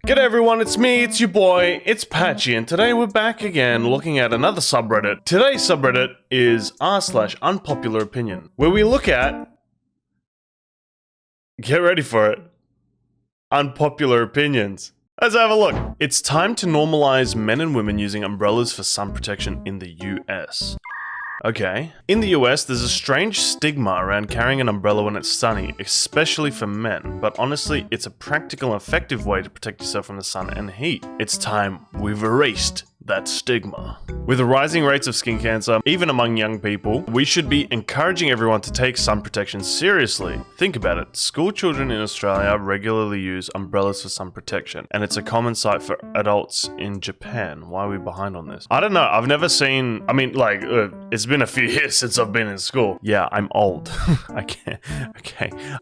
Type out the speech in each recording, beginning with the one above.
G'day everyone, it's me, it's your boy, it's Patchy, and today we're back again looking at another subreddit. Today's subreddit is r/unpopularOpinion, where we look at... Get ready for it. Unpopular opinions. Let's have a look. It's time to normalize men and women using umbrellas for sun protection in the US. Okay. In the US, there's a strange stigma around carrying an umbrella when it's sunny, especially for men, but honestly, it's a practical and effective way to protect yourself from the sun and heat. It's time we've erased that stigma. With the rising rates of skin cancer, even among young people, we should be encouraging everyone to take sun protection seriously. Think about it. School children in Australia regularly use umbrellas for sun protection, and it's a common sight for adults in Japan. Why are we behind on this? I don't know. I've never seen... it's been a few years since I've been in school. Yeah, I'm old. Okay.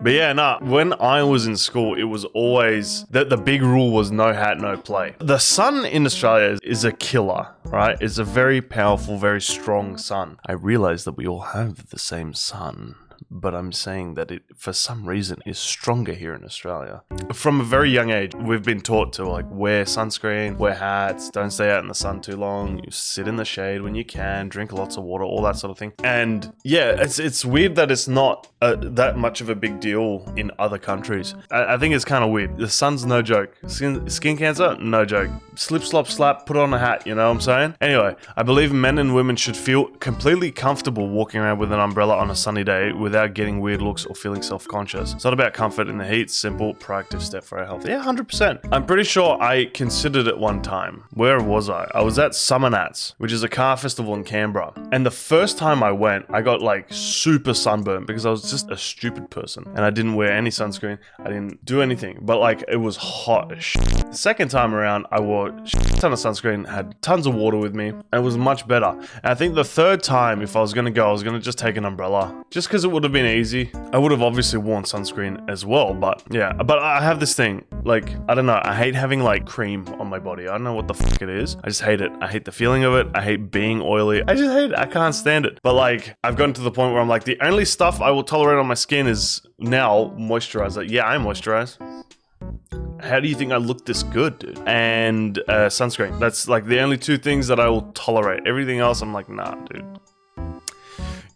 But yeah, nah, when I was in school, it was always... The big rule was no hat, no play. The sun in Australia is a killer, right? It's a very powerful, very strong sun. I realize that we all have the same sun, but I'm saying that it, for some reason, is stronger here in Australia. From a very young age, we've been taught to wear sunscreen, wear hats, don't stay out in the sun too long, you sit in the shade when you can, drink lots of water, all that sort of thing. And yeah, it's weird that it's not that much of a big deal in other countries. I think it's kind of weird. The sun's no joke. Skin cancer, no joke. Slip, slop, slap, put on a hat, you know what I'm saying? Anyway, I believe men and women should feel completely comfortable walking around with an umbrella on a sunny day without getting weird looks or feeling self-conscious. It's not about comfort in the heat, simple, proactive step for our health. Yeah, 100%. I'm pretty sure I considered it one time. Where was I? I was at Summer Nats, which is a car festival in Canberra. And the first time I went, I got super sunburned because I was just a stupid person. And I didn't wear any sunscreen. I didn't do anything. But it was hot as shit. The second time around, I wore a ton of sunscreen, had tons of water with me, and it was much better. And I think the third time, if I was going to go, I was going to just take an umbrella. Just because it would have been easy. I would have obviously worn sunscreen as well, but yeah. But I have this thing, I don't know, I hate having cream on my body. I don't know what the fuck it is. I just hate it. I hate the feeling of it. I hate being oily. I just hate it. I can't stand it. But I've gotten to the point where I'm the only stuff I will tolerate on my skin is now moisturizer. Yeah, I moisturize. How do you think I look this good, dude? And sunscreen. That's the only two things that I will tolerate. Everything else, I'm nah, dude.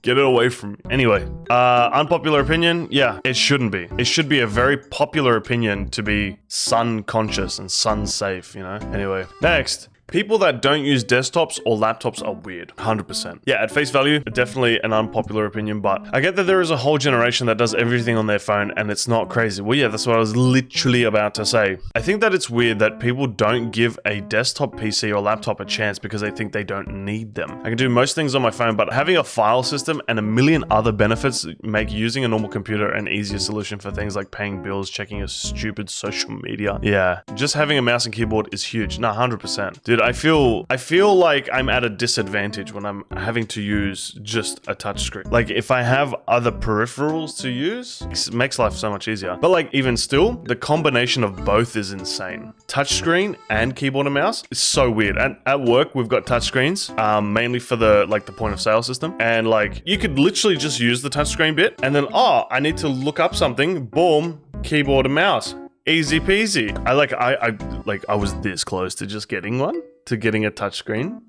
Get it away from me. Anyway, unpopular opinion, yeah, it shouldn't be. It should be a very popular opinion to be sun conscious and sun safe, you know? Anyway, next. People that don't use desktops or laptops are weird. 100%. Yeah, at face value, definitely an unpopular opinion, but I get that there is a whole generation that does everything on their phone and it's not crazy. Well, yeah, that's what I was literally about to say. I think that it's weird that people don't give a desktop PC or laptop a chance because they think they don't need them. I can do most things on my phone, but having a file system and a million other benefits make using a normal computer an easier solution for things like paying bills, checking your stupid social media. Yeah, just having a mouse and keyboard is huge. Nah, 100%. Dude, I feel like I'm at a disadvantage when I'm having to use just a touchscreen. If I have other peripherals to use, it makes life so much easier. But even still, the combination of both is insane. Touchscreen and keyboard and mouse is so weird. And at work, we've got touchscreens, mainly for the point of sale system. And you could literally just use the touchscreen bit and then, I need to look up something, boom, keyboard and mouse. Easy peasy. I was this close to just getting one, to getting a touchscreen,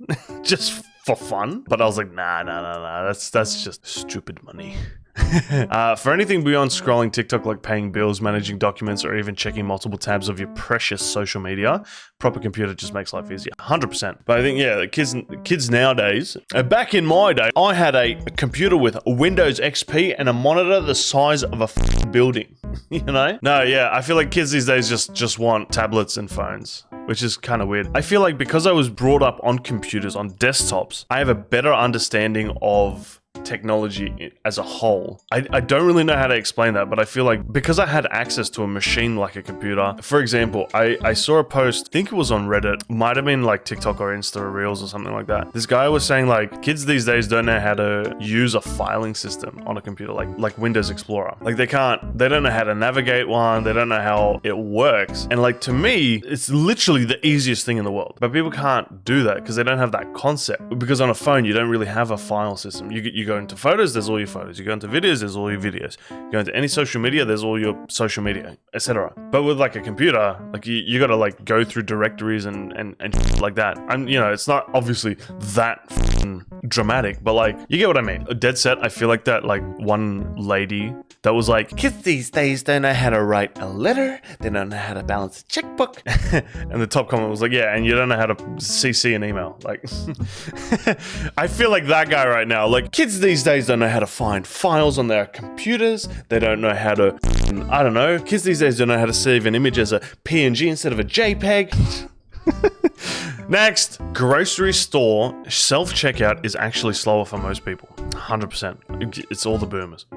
just for fun. But I was nah. That's just stupid money. For anything beyond scrolling TikTok, paying bills, managing documents, or even checking multiple tabs of your precious social media, proper computer just makes life easier. 100%. But I think, yeah, the kids nowadays, back in my day, I had a computer with Windows XP and a monitor the size of a building, you know? No, yeah, I feel like kids these days just want tablets and phones, which is kind of weird. I feel like because I was brought up on computers, on desktops, I have a better understanding of technology as a whole. I don't really know how to explain that, but I feel like because I had access to a machine like a computer, for example, I saw a post, I think it was on Reddit, might have been TikTok or Insta Reels or something like that. This guy was saying kids these days don't know how to use a filing system on a computer like Windows Explorer. They don't know how to navigate one, they don't know how it works. And to me, it's literally the easiest thing in the world. But people can't do that because they don't have that concept. Because on a phone, you don't really have a file system. You you go into photos, there's all your photos. You go into videos, there's all your videos. You go into any social media, there's all your social media, etc. But with like a computer, like you got to like go through directories and like that. And you know, it's not obviously that dramatic, but like you get what I mean. Dead set, I feel like that like one lady that was like, kids these days don't know how to write a letter, they don't know how to balance a checkbook. And the top comment was like, yeah, and you don't know how to CC an email. Like, I feel like that guy right now. Like, kids these days don't know how to find files on their computers. They don't know how to, I don't know. Kids these days don't know how to save an image as a PNG instead of a JPEG. Next, grocery store self-checkout is actually slower for most people. 100%. It's all the boomers.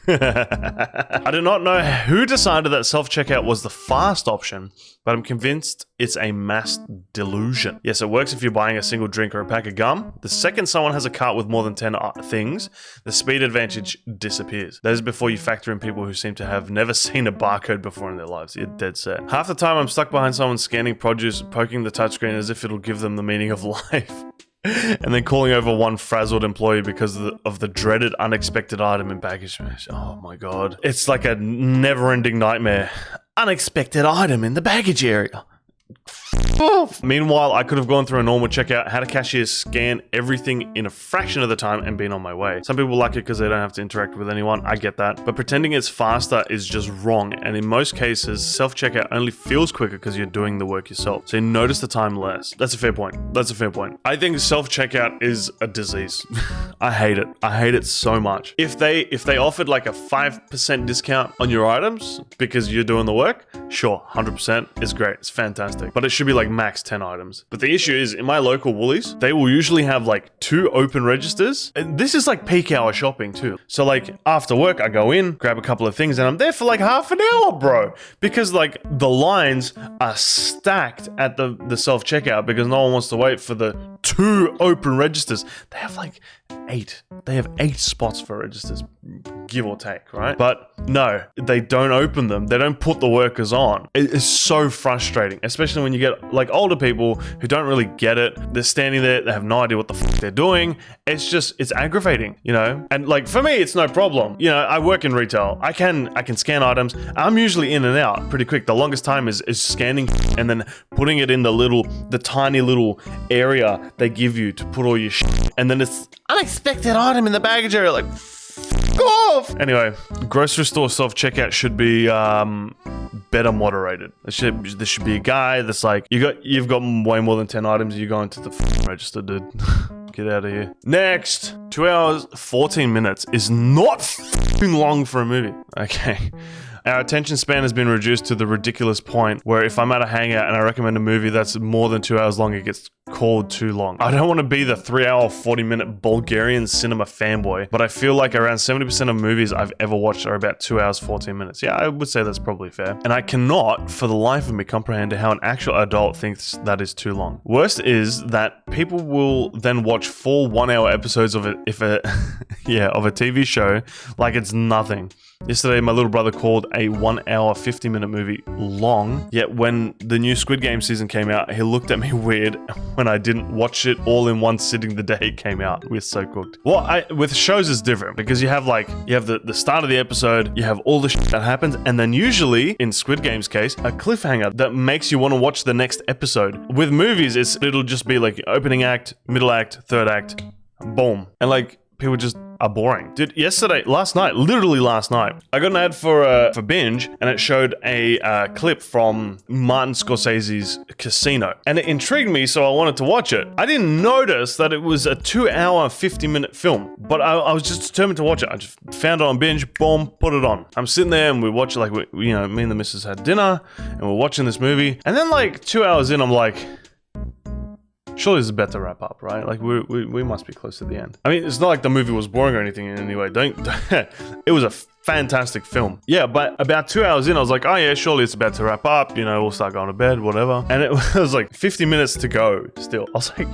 I do not know who decided that self-checkout was the fast option, but I'm convinced it's a mass delusion. Yes, it works if you're buying a single drink or a pack of gum. The second someone has a cart with more than 10 things, the speed advantage disappears. That is before you factor in people who seem to have never seen a barcode before in their lives. You're dead set. Half the time I'm stuck behind someone scanning produce, poking the touchscreen as if it'll give them the meaning of life. And then calling over one frazzled employee because of the dreaded unexpected item in baggage. Oh my god. It's like a never-ending nightmare. Unexpected item in the baggage area. Meanwhile, I could have gone through a normal checkout, had a cashier scan everything in a fraction of the time and been on my way. Some people like it because they don't have to interact with anyone. I get that. But pretending it's faster is just wrong. And in most cases, self-checkout only feels quicker because you're doing the work yourself. So you notice the time less. That's a fair point. That's a fair point. I think self-checkout is a disease. I hate it. I hate it so much. If they offered like a 5% discount on your items because you're doing the work, sure, 100% is great. It's fantastic. But it should be like max 10 items. But the issue is in my local Woolies, they will usually have like 2 open registers. And this is like peak hour shopping too. So like after work, I go in, grab a couple of things and I'm there for like half an hour, bro. Because like the lines are stacked at the self-checkout because no one wants to wait for the 2 open registers. They have like 8. They have 8 spots for registers, give or take, right? But no, they don't open them. They don't put the workers on. It is so frustrating, especially when you get like older people who don't really get it. They're standing there, they have no idea what the fuck they're doing. It's aggravating, you know? And like for me, it's no problem. You know, I work in retail. I can scan items. I'm usually in and out pretty quick. The longest time is scanning and then putting it in the tiny little area they give you to put all your shit. And then it's unexpected item in the baggage area, like f off. Anyway, grocery store self-checkout should be better moderated. There should be a guy that's like, you've got way more than 10 items, you go into the register, dude. Get out of here. Next, 2 hours, 14 minutes is not f***ing long for a movie. Okay. Our attention span has been reduced to the ridiculous point where if I'm at a hangout and I recommend a movie that's more than 2 hours long, it gets called too long. I don't want to be the 3 hour, 40-minute Bulgarian cinema fanboy, but I feel like around 70% of movies I've ever watched are about 2 hours, 14 minutes. Yeah, I would say that's probably fair. And I cannot, for the life of me, comprehend how an actual adult thinks that is too long. Worst is that people will then watch full 1 hour episodes of it, of a TV show like it's nothing. Yesterday, my little brother called a 1 hour, 50-minute movie long, yet when the new Squid Game season came out, he looked at me weird when I didn't watch it all in one sitting the day it came out. We're so cooked. Well, with shows it's different because you have the start of the episode, you have all the shit that happens, and then usually, in Squid Game's case, a cliffhanger that makes you want to watch the next episode. With movies, it'll just be like opening act, middle act, third act, boom. And like, people just are boring. Dude, literally last night, I got an ad for Binge, and it showed a clip from Martin Scorsese's Casino. And it intrigued me, so I wanted to watch it. I didn't notice that it was a 2 hour, 50-minute film, but I was just determined to watch it. I just found it on Binge, boom, put it on. I'm sitting there, and we watch it like, me and the missus had dinner, and we're watching this movie. And then like 2 hours in, I'm like, surely this is about to wrap up, right? Like we must be close to the end. I mean, it's not like the movie was boring or anything in any way. It was a fantastic film. Yeah, but about 2 hours in, I was like, oh yeah, surely it's about to wrap up. We'll start going to bed, whatever. And it was like 50 minutes to go still. I was like,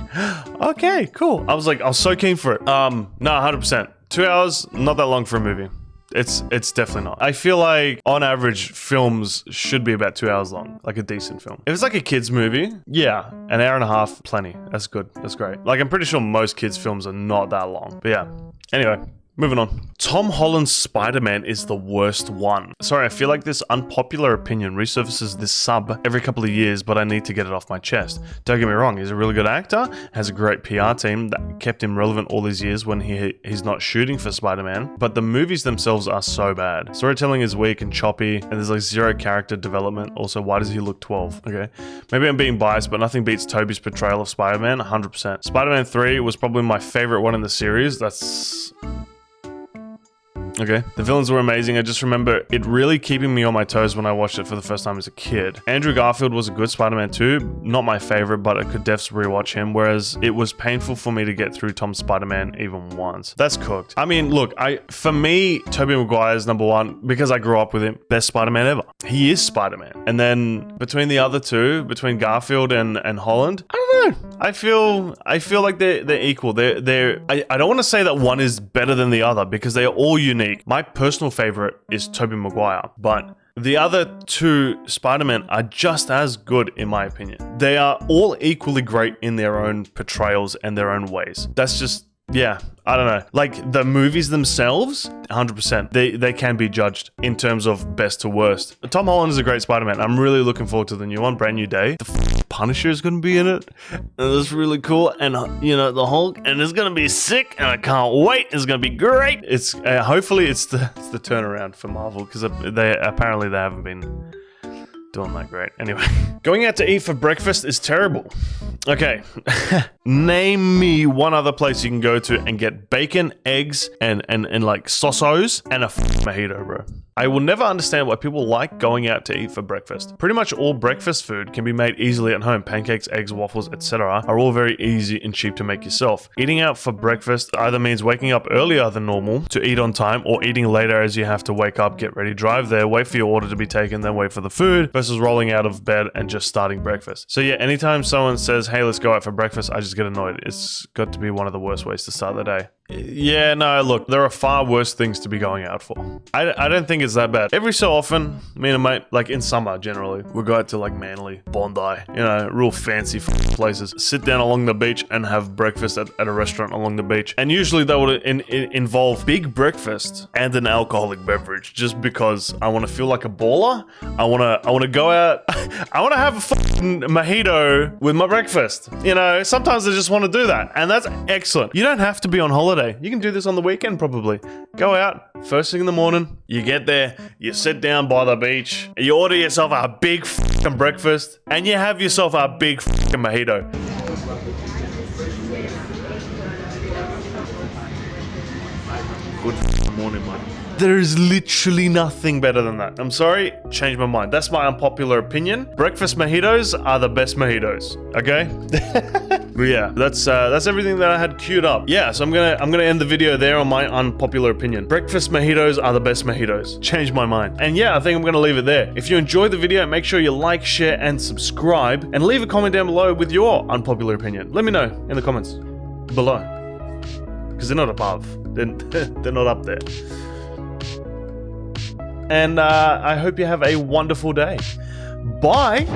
okay, cool. I was so keen for it. No, 100%. 2 hours, not that long for a movie. It's definitely not. I feel like on average films should be about 2 hours long, like a decent film. If it's like a kids movie, yeah, an hour and a half, plenty. That's good. That's great. Like I'm pretty sure most kids films are not that long. But yeah. Anyway. Moving on. Tom Holland's Spider-Man is the worst one. Sorry, I feel like this unpopular opinion resurfaces this sub every couple of years, but I need to get it off my chest. Don't get me wrong, he's a really good actor, has a great PR team that kept him relevant all these years when he's not shooting for Spider-Man, but the movies themselves are so bad. Storytelling is weak and choppy, and there's like zero character development. Also, why does he look 12? Okay, maybe I'm being biased, but nothing beats Tobey's portrayal of Spider-Man, 100%. Spider-Man 3 was probably my favorite one in the series. That's... Okay. The villains were amazing. I just remember it really keeping me on my toes when I watched it for the first time as a kid. Andrew Garfield was a good Spider-Man too. Not my favorite, but I could definitely rewatch him, whereas it was painful for me to get through Tom's Spider-Man even once. That's cooked. I mean, look, for me, Tobey Maguire is number one because I grew up with him. Best Spider-Man ever. He is Spider-Man. And then between the other two, between Garfield and Holland, I don't know. I feel like they're equal. I don't want to say that one is better than the other because they are all unique. My personal favorite is Tobey Maguire, but the other two Spider-Man are just as good in my opinion. They are all equally great in their own portrayals and their own ways. That's just, yeah, I don't know. Like the movies themselves, 100%, they can be judged in terms of best to worst. Tom Holland is a great Spider-Man. I'm really looking forward to the new one, Brand New Day. The Punisher is going to be in it. And that's really cool. And you know, the Hulk, and it's going to be sick. And I can't wait. It's going to be great. It's hopefully it's the turnaround for Marvel because they haven't been doing that great. Anyway, going out to eat for breakfast is terrible. Okay, name me one other place you can go to and get bacon, eggs, and like sosos and a mojito, bro. I will never understand why people like going out to eat for breakfast. Pretty much all breakfast food can be made easily at home. Pancakes, eggs, waffles, etc. are all very easy and cheap to make yourself. Eating out for breakfast either means waking up earlier than normal to eat on time or eating later as you have to wake up, get ready, drive there, wait for your order to be taken, then wait for the food versus rolling out of bed and just starting breakfast. So yeah, anytime someone says, hey, let's go out for breakfast, I just get annoyed. It's got to be one of the worst ways to start the day. Yeah, no, look, there are far worse things to be going out for. I don't think it's that bad. Every so often, me and a mate, like in summer generally, we'll go out to like Manly, Bondi, you know, real fancy places, sit down along the beach and have breakfast at a restaurant along the beach. And usually that would involve big breakfast and an alcoholic beverage just because I want to feel like a baller. I want to go out. I want to have a fucking mojito with my breakfast. You know, sometimes I just want to do that. And that's excellent. You don't have to be on holiday. You can do this on the weekend probably. Go out first thing in the morning. You get there, you sit down by the beach, you order yourself a big fucking breakfast, and you have yourself a big fucking mojito. Good morning, mate. There is literally nothing better than that. I'm sorry, changed my mind. That's my unpopular opinion. Breakfast mojitos are the best mojitos. Okay? But yeah, that's everything that I had queued up. Yeah, so I'm gonna end the video there on my unpopular opinion. Breakfast mojitos are the best mojitos. Changed my mind. And yeah, I think I'm gonna leave it there. If you enjoyed the video, make sure you like, share, and subscribe, and leave a comment down below with your unpopular opinion. Let me know in the comments below, because they're not above. They're not up there. And I hope you have a wonderful day. Bye!